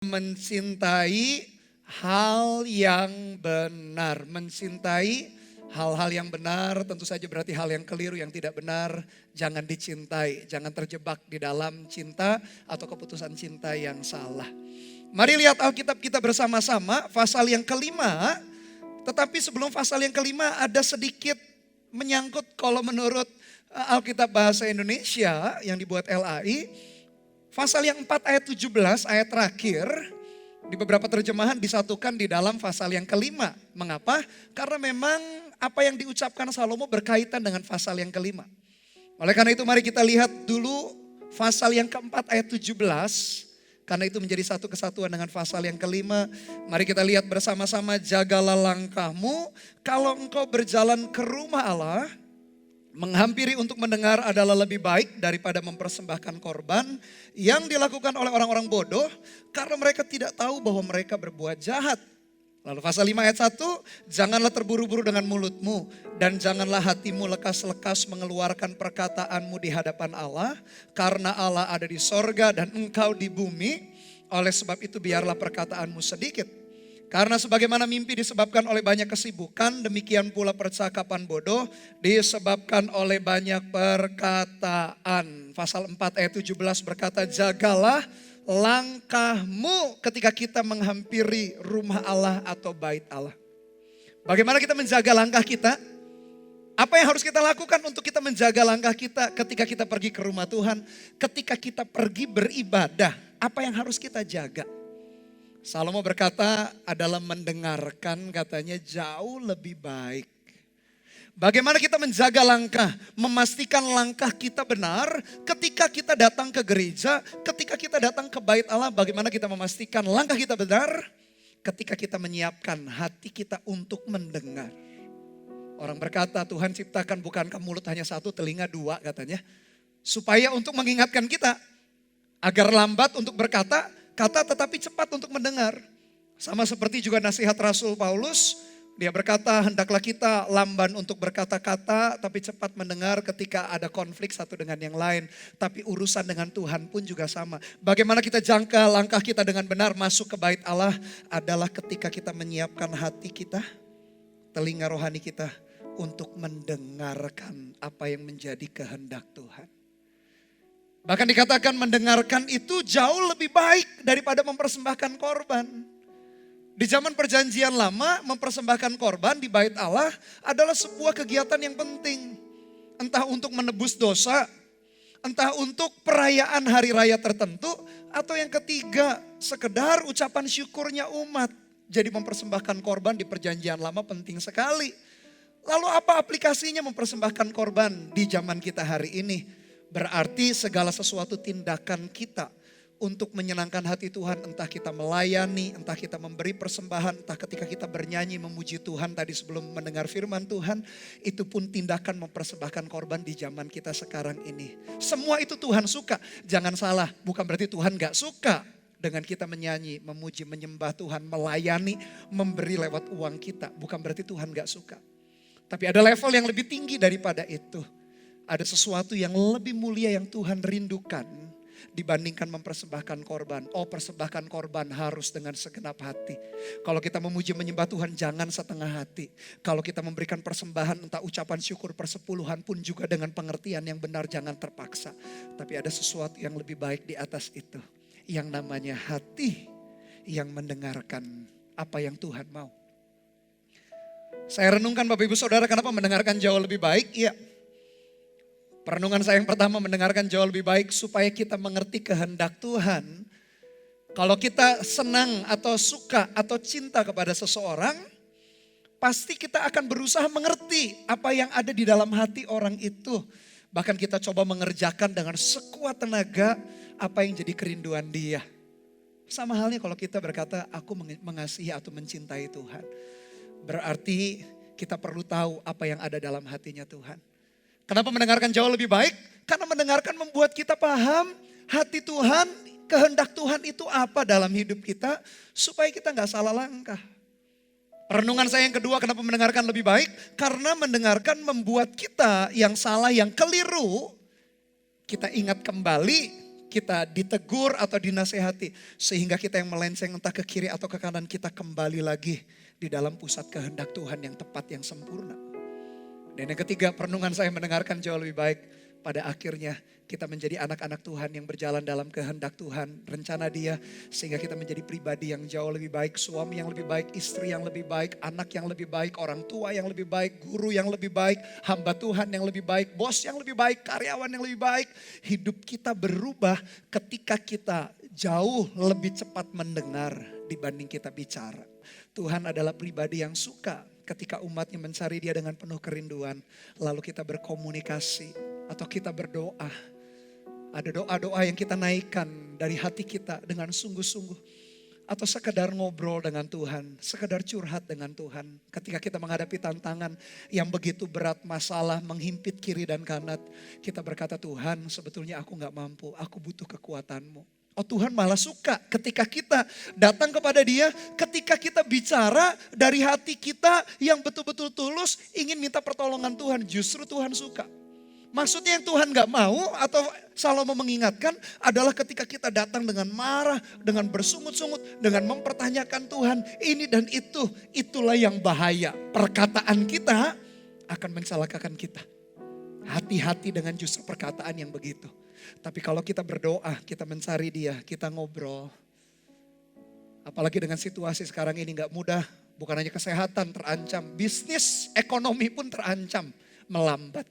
Mencintai hal yang benar. Mencintai hal-hal yang benar tentu saja berarti hal yang keliru, yang tidak benar. Jangan dicintai, jangan terjebak di dalam cinta atau keputusan cinta yang salah. Mari lihat Alkitab kita bersama-sama, pasal yang kelima. Tetapi sebelum pasal yang kelima ada sedikit menyangkut kalau menurut Alkitab Bahasa Indonesia yang dibuat LAI. Pasal yang 4 ayat 17, ayat terakhir, di beberapa terjemahan disatukan di dalam pasal yang kelima. Mengapa? Karena memang apa yang diucapkan Salomo berkaitan dengan pasal yang kelima. Oleh karena itu mari kita lihat dulu pasal yang keempat ayat 17. Karena itu menjadi satu kesatuan dengan pasal yang kelima. Mari kita lihat bersama-sama, jagalah langkahmu kalau engkau berjalan ke rumah Allah. Menghampiri untuk mendengar adalah lebih baik daripada mempersembahkan korban yang dilakukan oleh orang-orang bodoh karena mereka tidak tahu bahwa mereka berbuat jahat. Lalu pasal 5 ayat 1, janganlah terburu-buru dengan mulutmu dan janganlah hatimu lekas-lekas mengeluarkan perkataanmu di hadapan Allah karena Allah ada di sorga dan engkau di bumi. Oleh sebab itu biarlah perkataanmu sedikit. Karena sebagaimana mimpi disebabkan oleh banyak kesibukan, demikian pula percakapan bodoh disebabkan oleh banyak perkataan. Pasal 4 ayat 17 berkata, jagalah langkahmu ketika kita menghampiri rumah Allah atau bait Allah. Bagaimana kita menjaga langkah kita? Apa yang harus kita lakukan untuk kita menjaga langkah kita ketika kita pergi ke rumah Tuhan? Ketika kita pergi beribadah, apa yang harus kita jaga? Salomo berkata adalah mendengarkan, katanya jauh lebih baik. Bagaimana kita menjaga langkah, memastikan langkah kita benar ketika kita datang ke gereja, ketika kita datang ke bait Allah, bagaimana kita memastikan langkah kita benar ketika kita menyiapkan hati kita untuk mendengar. Orang berkata Tuhan ciptakan bukankah mulut hanya satu, telinga dua katanya. Supaya untuk mengingatkan kita agar lambat untuk berkata, tetapi cepat untuk mendengar. Sama seperti juga nasihat Rasul Paulus. Dia berkata hendaklah kita lamban untuk berkata-kata tapi cepat mendengar ketika ada konflik satu dengan yang lain. Tapi urusan dengan Tuhan pun juga sama. Bagaimana kita jangka langkah kita dengan benar masuk ke bait Allah adalah ketika kita menyiapkan hati kita, telinga rohani kita untuk mendengarkan apa yang menjadi kehendak Tuhan. Bahkan dikatakan mendengarkan itu jauh lebih baik daripada mempersembahkan korban. Di zaman perjanjian lama mempersembahkan korban di bait Allah adalah sebuah kegiatan yang penting. Entah untuk menebus dosa, entah untuk perayaan hari raya tertentu, atau yang ketiga sekedar ucapan syukurnya umat. Jadi mempersembahkan korban di perjanjian lama penting sekali. Lalu apa aplikasinya mempersembahkan korban di zaman kita hari ini? Berarti segala sesuatu tindakan kita untuk menyenangkan hati Tuhan, entah kita melayani, entah kita memberi persembahan, entah ketika kita bernyanyi memuji Tuhan tadi sebelum mendengar firman Tuhan, itu pun tindakan mempersembahkan korban di zaman kita sekarang ini. Semua itu Tuhan suka, jangan salah, bukan berarti Tuhan gak suka dengan kita menyanyi, memuji, menyembah Tuhan, melayani, memberi lewat uang kita, bukan berarti Tuhan gak suka. Tapi ada level yang lebih tinggi daripada itu. Ada sesuatu yang lebih mulia yang Tuhan rindukan dibandingkan mempersembahkan korban. Oh, persembahkan korban harus dengan segenap hati. Kalau kita memuji menyembah Tuhan jangan setengah hati. Kalau kita memberikan persembahan entah ucapan syukur persepuluhan pun juga dengan pengertian yang benar, jangan terpaksa. Tapi ada sesuatu yang lebih baik di atas itu. Yang namanya hati yang mendengarkan apa yang Tuhan mau. Saya renungkan Bapak Ibu Saudara, kenapa mendengarkan jauh lebih baik? Iya. Perenungan saya yang pertama, mendengarkan jauh lebih baik supaya kita mengerti kehendak Tuhan. Kalau kita senang atau suka atau cinta kepada seseorang, pasti kita akan berusaha mengerti apa yang ada di dalam hati orang itu. Bahkan kita coba mengerjakan dengan sekuat tenaga apa yang jadi kerinduan dia. Sama halnya kalau kita berkata aku mengasihi atau mencintai Tuhan. Berarti kita perlu tahu apa yang ada dalam hatinya Tuhan. Kenapa mendengarkan jauh lebih baik? Karena mendengarkan membuat kita paham hati Tuhan, kehendak Tuhan itu apa dalam hidup kita. Supaya kita gak salah langkah. Perenungan saya yang kedua, kenapa mendengarkan lebih baik? Karena mendengarkan membuat kita yang salah, yang keliru. Kita ingat kembali kita ditegur atau dinasehati. Sehingga kita yang melenceng entah ke kiri atau ke kanan, kita kembali lagi di dalam pusat kehendak Tuhan yang tepat, yang sempurna. Dan yang ketiga, perenungan saya mendengarkan jauh lebih baik. Pada akhirnya kita menjadi anak-anak Tuhan yang berjalan dalam kehendak Tuhan, rencana Dia. Sehingga kita menjadi pribadi yang jauh lebih baik, suami yang lebih baik, istri yang lebih baik, anak yang lebih baik, orang tua yang lebih baik, guru yang lebih baik, hamba Tuhan yang lebih baik, bos yang lebih baik, karyawan yang lebih baik. Hidup kita berubah ketika kita jauh lebih cepat mendengar dibanding kita bicara. Tuhan adalah pribadi yang suka ketika umatnya mencari Dia dengan penuh kerinduan. Lalu kita berkomunikasi atau kita berdoa. Ada doa-doa yang kita naikkan dari hati kita dengan sungguh-sungguh. Atau sekedar ngobrol dengan Tuhan, sekedar curhat dengan Tuhan. Ketika kita menghadapi tantangan yang begitu berat, masalah menghimpit kiri dan kanan. Kita berkata, Tuhan sebetulnya aku gak mampu, aku butuh kekuatan-Mu. Oh Tuhan malah suka ketika kita datang kepada Dia, ketika kita bicara dari hati kita yang betul-betul tulus ingin minta pertolongan Tuhan. Justru Tuhan suka. Maksudnya yang Tuhan gak mau atau Salomo mengingatkan adalah ketika kita datang dengan marah, dengan bersungut-sungut, dengan mempertanyakan Tuhan ini dan itu. Itulah yang bahaya. Perkataan kita akan mencelakakan kita. Hati-hati dengan justru perkataan yang begitu. Tapi kalau kita berdoa, kita mencari Dia, kita ngobrol. Apalagi dengan situasi sekarang ini gak mudah. Bukan hanya kesehatan terancam, bisnis, ekonomi pun terancam, melambat.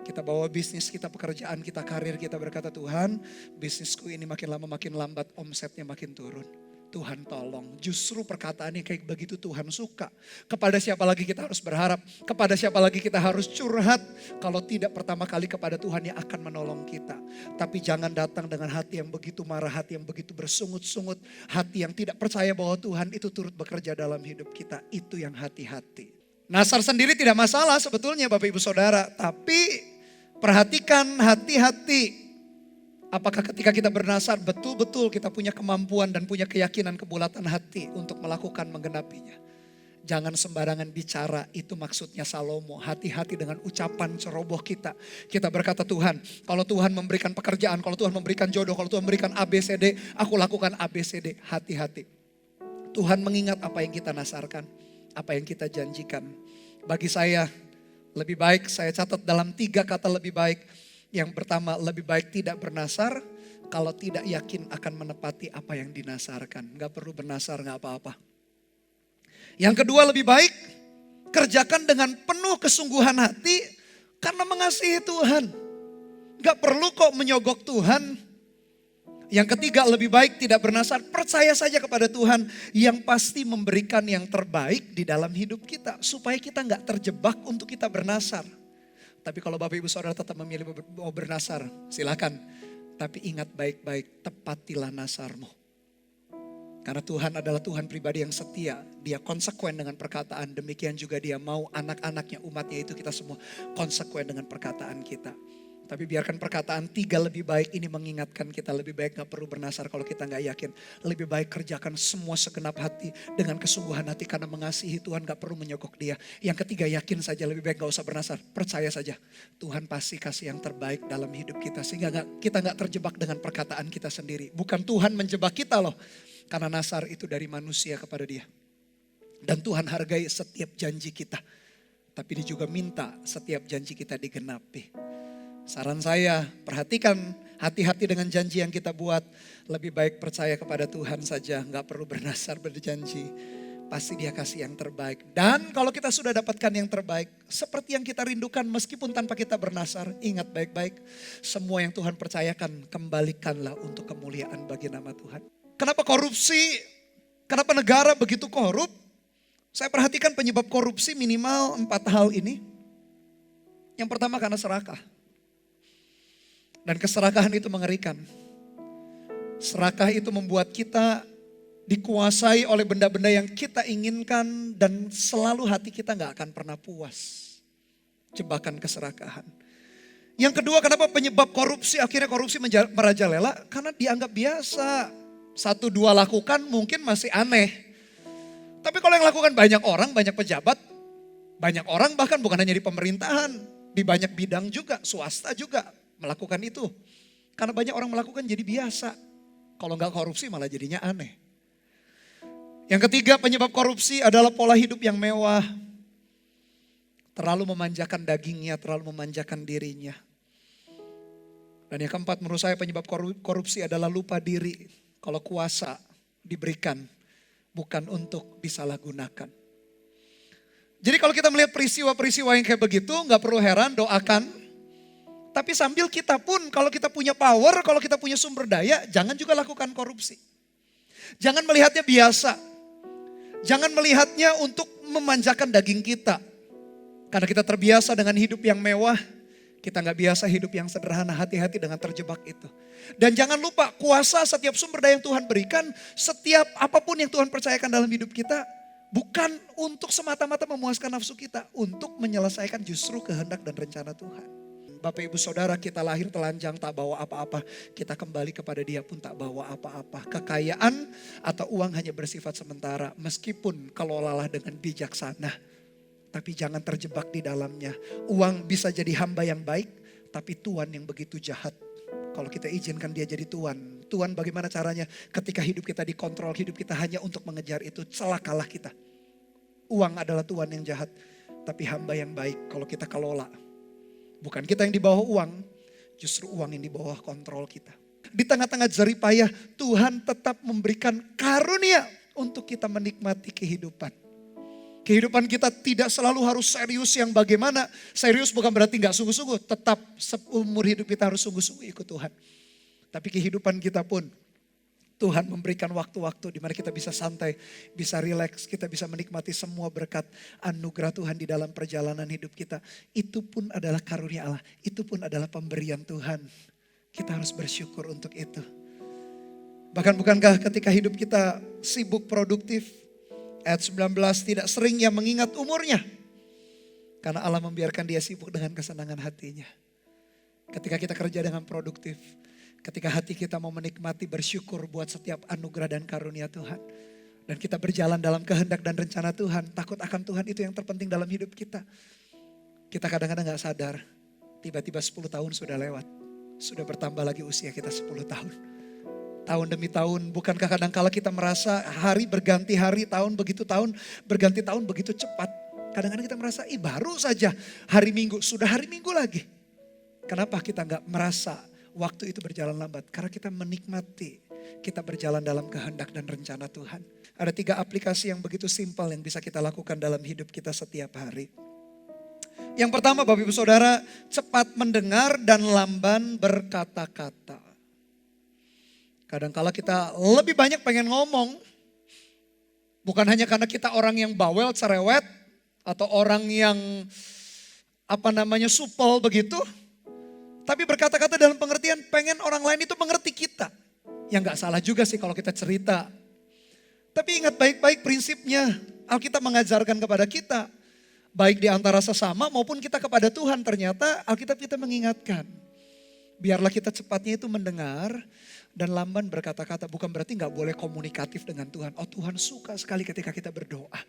Kita bawa bisnis kita, pekerjaan kita, karir kita, berkata Tuhan bisnisku ini makin lama makin lambat, omsetnya makin turun. Tuhan tolong. Justru perkataan yang kayak begitu Tuhan suka. Kepada siapa lagi kita harus berharap? Kepada siapa lagi kita harus curhat? Kalau tidak pertama kali kepada Tuhan yang akan menolong kita. Tapi jangan datang dengan hati yang begitu marah, hati yang begitu bersungut-sungut. Hati yang tidak percaya bahwa Tuhan itu turut bekerja dalam hidup kita. Itu yang hati-hati. Nasar sendiri tidak masalah sebetulnya Bapak Ibu Saudara. Tapi perhatikan hati-hati. Apakah ketika kita bernasar betul-betul kita punya kemampuan dan punya keyakinan kebulatan hati untuk melakukan menggenapinya. Jangan sembarangan bicara, itu maksudnya Salomo. Hati-hati dengan ucapan ceroboh kita. Kita berkata Tuhan, kalau Tuhan memberikan pekerjaan, kalau Tuhan memberikan jodoh, kalau Tuhan memberikan ABCD, aku lakukan ABCD. Hati-hati. Tuhan mengingat apa yang kita nasarkan, apa yang kita janjikan. Bagi saya, lebih baik saya catat dalam 3 kata lebih baik. Yang pertama, lebih baik tidak bernasar kalau tidak yakin akan menepati apa yang dinasarkan. Gak perlu bernasar, gak apa-apa. Yang kedua, lebih baik kerjakan dengan penuh kesungguhan hati karena mengasihi Tuhan. Gak perlu kok menyogok Tuhan. Yang ketiga, lebih baik tidak bernasar, percaya saja kepada Tuhan yang pasti memberikan yang terbaik di dalam hidup kita. Supaya kita gak terjebak untuk kita bernasar. Tapi kalau Bapak Ibu Saudara tetap memilih mau bernasar, silakan. Tapi ingat baik-baik, tepatilah nasarmu. Karena Tuhan adalah Tuhan pribadi yang setia. Dia konsekuen dengan perkataan. Demikian juga Dia mau anak-anaknya, umatnya itu kita semua konsekuen dengan perkataan kita. Tapi biarkan perkataan 3 lebih baik ini mengingatkan kita. Lebih baik gak perlu bernasar kalau kita gak yakin. Lebih baik kerjakan semua segenap hati dengan kesungguhan hati. Karena mengasihi Tuhan gak perlu menyogok Dia. Yang ketiga, yakin saja, lebih baik gak usah bernasar. Percaya saja Tuhan pasti kasih yang terbaik dalam hidup kita. Sehingga kita gak terjebak dengan perkataan kita sendiri. Bukan Tuhan menjebak kita loh. Karena nasar itu dari manusia kepada Dia. Dan Tuhan hargai setiap janji kita. Tapi Dia juga minta setiap janji kita digenapi. Saran saya, perhatikan hati-hati dengan janji yang kita buat. Lebih baik percaya kepada Tuhan saja, gak perlu bernasar berjanji. Pasti Dia kasih yang terbaik. Dan kalau kita sudah dapatkan yang terbaik, seperti yang kita rindukan meskipun tanpa kita bernasar, ingat baik-baik. Semua yang Tuhan percayakan, kembalikanlah untuk kemuliaan bagi nama Tuhan. Kenapa korupsi? Kenapa negara begitu korup? Saya perhatikan penyebab korupsi minimal 4 hal ini. Yang pertama karena serakah. Dan keserakahan itu mengerikan. Serakah itu membuat kita dikuasai oleh benda-benda yang kita inginkan dan selalu hati kita gak akan pernah puas. Jebakan keserakahan. Yang kedua, kenapa penyebab korupsi, akhirnya korupsi merajalela? Karena dianggap biasa. 1-2 lakukan mungkin masih aneh. Tapi kalau yang lakukan banyak orang, banyak pejabat, banyak orang bahkan bukan hanya di pemerintahan, di banyak bidang juga, swasta juga melakukan itu. Karena banyak orang melakukan jadi biasa. Kalau nggak korupsi malah jadinya aneh. Yang ketiga, penyebab korupsi adalah pola hidup yang mewah. Terlalu memanjakan dagingnya, terlalu memanjakan dirinya. Dan yang keempat, menurut saya penyebab korupsi adalah lupa diri. Kalau kuasa diberikan bukan untuk disalahgunakan. Jadi kalau kita melihat peristiwa-peristiwa yang kayak begitu, nggak perlu heran, doakan. Tapi sambil kita pun, kalau kita punya power, kalau kita punya sumber daya, jangan juga lakukan korupsi. Jangan melihatnya biasa. Jangan melihatnya untuk memanjakan daging kita. Karena kita terbiasa dengan hidup yang mewah, kita nggak biasa hidup yang sederhana, hati-hati dengan terjebak itu. Dan jangan lupa kuasa setiap sumber daya yang Tuhan berikan, setiap apapun yang Tuhan percayakan dalam hidup kita, bukan untuk semata-mata memuaskan nafsu kita, untuk menyelesaikan justru kehendak dan rencana Tuhan. Bapak ibu saudara, kita lahir telanjang tak bawa apa-apa, kita kembali kepada Dia pun tak bawa apa-apa. Kekayaan atau uang hanya bersifat sementara, meskipun kelolalah dengan bijaksana. Tapi jangan terjebak di dalamnya. Uang bisa jadi hamba yang baik, tapi tuan yang begitu jahat. Kalau kita izinkan dia jadi tuan. Tuan bagaimana caranya? Ketika hidup kita dikontrol, hidup kita hanya untuk mengejar itu, celakalah kita. Uang adalah tuan yang jahat, tapi hamba yang baik kalau kita kelola. Bukan kita yang di bawah uang, justru uang yang di bawah kontrol kita. Di tengah-tengah jeripayah, Tuhan tetap memberikan karunia untuk kita menikmati kehidupan. Kehidupan kita tidak selalu harus serius yang bagaimana. Serius bukan berarti gak sungguh-sungguh. Tetap seumur hidup kita harus sungguh-sungguh ikut Tuhan. Tapi kehidupan kita pun Tuhan memberikan waktu-waktu di mana kita bisa santai, bisa rileks, kita bisa menikmati semua berkat anugerah Tuhan di dalam perjalanan hidup kita. Itu pun adalah karunia Allah. Itu pun adalah pemberian Tuhan. Kita harus bersyukur untuk itu. Bahkan bukankah ketika hidup kita sibuk produktif, ayat 19, tidak sering ia mengingat umurnya. Karena Allah membiarkan dia sibuk dengan kesenangan hatinya. Ketika kita kerja dengan produktif. Ketika hati kita mau menikmati, bersyukur buat setiap anugerah dan karunia Tuhan. Dan kita berjalan dalam kehendak dan rencana Tuhan. Takut akan Tuhan itu yang terpenting dalam hidup kita. Kita kadang-kadang gak sadar. Tiba-tiba 10 tahun sudah lewat. Sudah bertambah lagi usia kita 10 tahun. Tahun demi tahun, bukankah kadang-kala kita merasa hari berganti hari, tahun berganti tahun begitu cepat. Kadang-kadang kita merasa, baru saja hari Minggu, sudah hari Minggu lagi. Kenapa kita gak merasa waktu itu berjalan lambat? Karena kita menikmati, kita berjalan dalam kehendak dan rencana Tuhan. Ada 3 aplikasi yang begitu simpel yang bisa kita lakukan dalam hidup kita setiap hari. Yang pertama Bapak Ibu Saudara, cepat mendengar dan lamban berkata-kata. Kadang-kala kita lebih banyak pengen ngomong. Bukan hanya karena kita orang yang bawel, cerewet. Atau orang yang supel begitu. Tapi berkata-kata dalam pengertian pengen orang lain itu mengerti kita. Yang gak salah juga sih kalau kita cerita. Tapi ingat baik-baik prinsipnya. Alkitab mengajarkan kepada kita. Baik di antara sesama maupun kita kepada Tuhan. Ternyata Alkitab kita mengingatkan. Biarlah kita cepatnya itu mendengar. Dan lamban berkata-kata, bukan berarti gak boleh komunikatif dengan Tuhan. Oh Tuhan suka sekali ketika kita berdoa.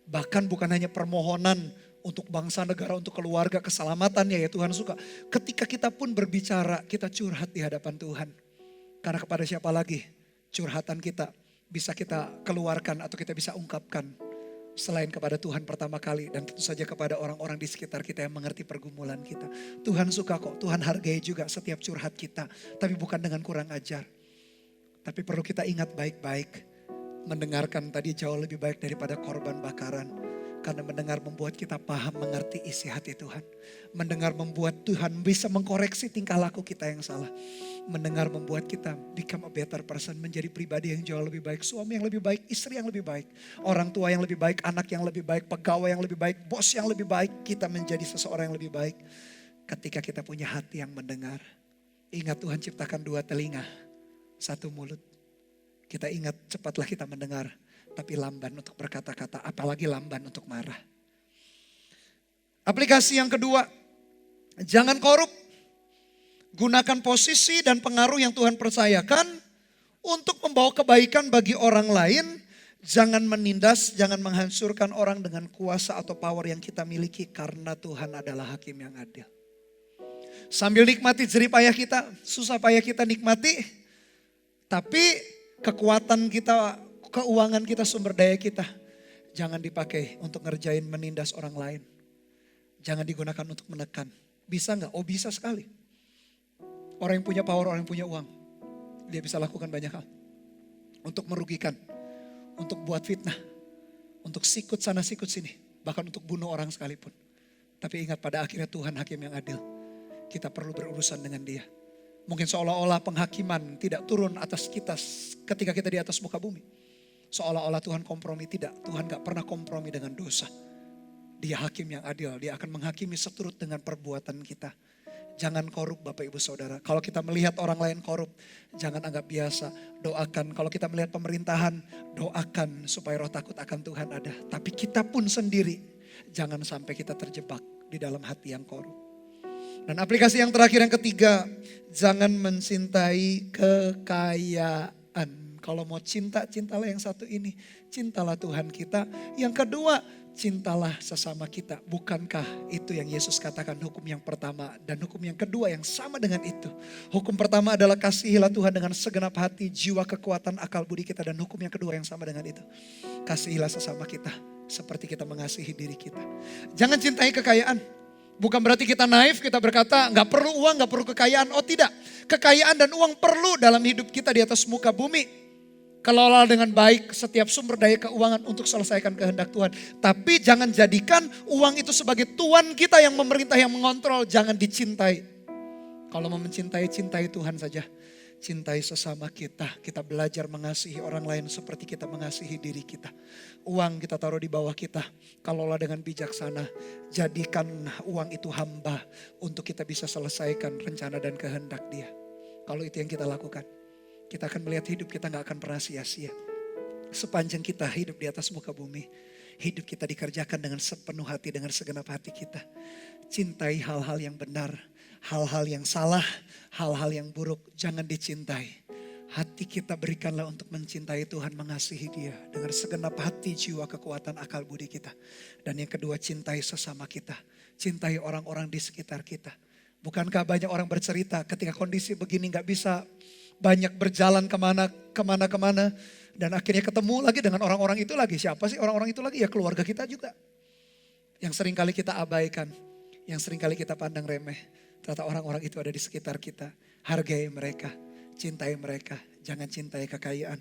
Bahkan bukan hanya permohonan untuk bangsa, negara, untuk keluarga, keselamatannya ya Tuhan suka. Ketika kita pun berbicara, kita curhat di hadapan Tuhan. Karena kepada siapa lagi curhatan kita bisa kita keluarkan atau kita bisa ungkapkan. Selain kepada Tuhan pertama kali dan tentu saja kepada orang-orang di sekitar kita yang mengerti pergumulan kita. Tuhan suka kok, Tuhan hargai juga setiap curhat kita. Tapi bukan dengan kurang ajar. Tapi perlu kita ingat baik-baik. Mendengarkan tadi jauh lebih baik daripada korban bakaran. Karena mendengar membuat kita paham mengerti isi hati Tuhan. Mendengar membuat Tuhan bisa mengkoreksi tingkah laku kita yang salah. Mendengar membuat kita become a better person. Menjadi pribadi yang jauh lebih baik. Suami yang lebih baik, istri yang lebih baik. Orang tua yang lebih baik, anak yang lebih baik, pegawai yang lebih baik, bos yang lebih baik. Kita menjadi seseorang yang lebih baik. Ketika kita punya hati yang mendengar. Ingat Tuhan ciptakan 2 telinga, 1 mulut. Kita ingat cepatlah kita mendengar. Tapi lamban untuk berkata-kata, apalagi lamban untuk marah. Aplikasi yang kedua, jangan korup. Gunakan posisi dan pengaruh yang Tuhan percayakan untuk membawa kebaikan bagi orang lain. Jangan menindas, jangan menghancurkan orang dengan kuasa atau power yang kita miliki karena Tuhan adalah hakim yang adil. Sambil nikmati jerih payah kita, susah payah kita nikmati. Tapi kekuatan kita, keuangan kita, sumber daya kita, jangan dipakai untuk ngerjain menindas orang lain. Jangan digunakan untuk menekan. Bisa nggak? Oh bisa sekali. Orang yang punya power, orang yang punya uang, dia bisa lakukan banyak hal. Untuk merugikan, untuk buat fitnah, untuk sikut sana sikut sini. Bahkan untuk bunuh orang sekalipun. Tapi ingat pada akhirnya Tuhan hakim yang adil. Kita perlu berurusan dengan dia. Mungkin seolah-olah penghakiman tidak turun atas kita ketika kita di atas muka bumi. Seolah-olah Tuhan kompromi, tidak. Tuhan gak pernah kompromi dengan dosa. Dia hakim yang adil, dia akan menghakimi seturut dengan perbuatan kita. Jangan korup Bapak Ibu Saudara. Kalau kita melihat orang lain korup, jangan anggap biasa. Doakan, kalau kita melihat pemerintahan, doakan supaya roh takut akan Tuhan ada. Tapi kita pun sendiri, jangan sampai kita terjebak di dalam hati yang korup. Dan aplikasi yang terakhir, yang ketiga, jangan mencintai kekayaan. Kalau mau cinta, cintalah yang satu ini. Cintalah Tuhan kita. Yang kedua, cintalah sesama kita. Bukankah itu yang Yesus katakan hukum yang pertama dan hukum yang kedua yang sama dengan itu. Hukum pertama adalah kasihilah Tuhan dengan segenap hati, jiwa, kekuatan, akal budi kita. Dan hukum yang kedua yang sama dengan itu. Kasihilah sesama kita seperti kita mengasihi diri kita. Jangan cintai kekayaan. Bukan berarti kita naif, kita berkata gak perlu uang, gak perlu kekayaan. Oh tidak, kekayaan dan uang perlu dalam hidup kita di atas muka bumi. Kelola dengan baik setiap sumber daya keuangan untuk selesaikan kehendak Tuhan. Tapi jangan jadikan uang itu sebagai Tuhan kita yang memerintah, yang mengontrol. Jangan dicintai. Kalau mau mencintai, cintai Tuhan saja. Cintai sesama kita. Kita belajar mengasihi orang lain seperti kita mengasihi diri kita. Uang kita taruh di bawah kita. Kelola dengan bijaksana. Jadikan uang itu hamba untuk kita bisa selesaikan rencana dan kehendak Dia. Kalau itu yang kita lakukan, kita akan melihat hidup kita gak akan pernah sia-sia. Sepanjang kita hidup di atas muka bumi, hidup kita dikerjakan dengan sepenuh hati, dengan segenap hati kita. Cintai hal-hal yang benar, hal-hal yang salah, hal-hal yang buruk jangan dicintai. Hati kita berikanlah untuk mencintai Tuhan, mengasihi Dia dengan segenap hati, jiwa, kekuatan, akal budi kita. Dan yang kedua, cintai sesama kita. Cintai orang-orang di sekitar kita. Bukankah banyak orang bercerita ketika kondisi begini gak bisa banyak berjalan kemana-kemana. Dan akhirnya ketemu lagi dengan orang-orang itu lagi. Siapa sih orang-orang itu lagi? Ya keluarga kita juga. Yang sering kali kita abaikan. Yang sering kali kita pandang remeh. Ternyata orang-orang itu ada di sekitar kita. Hargai mereka. Cintai mereka. Jangan cintai kekayaan.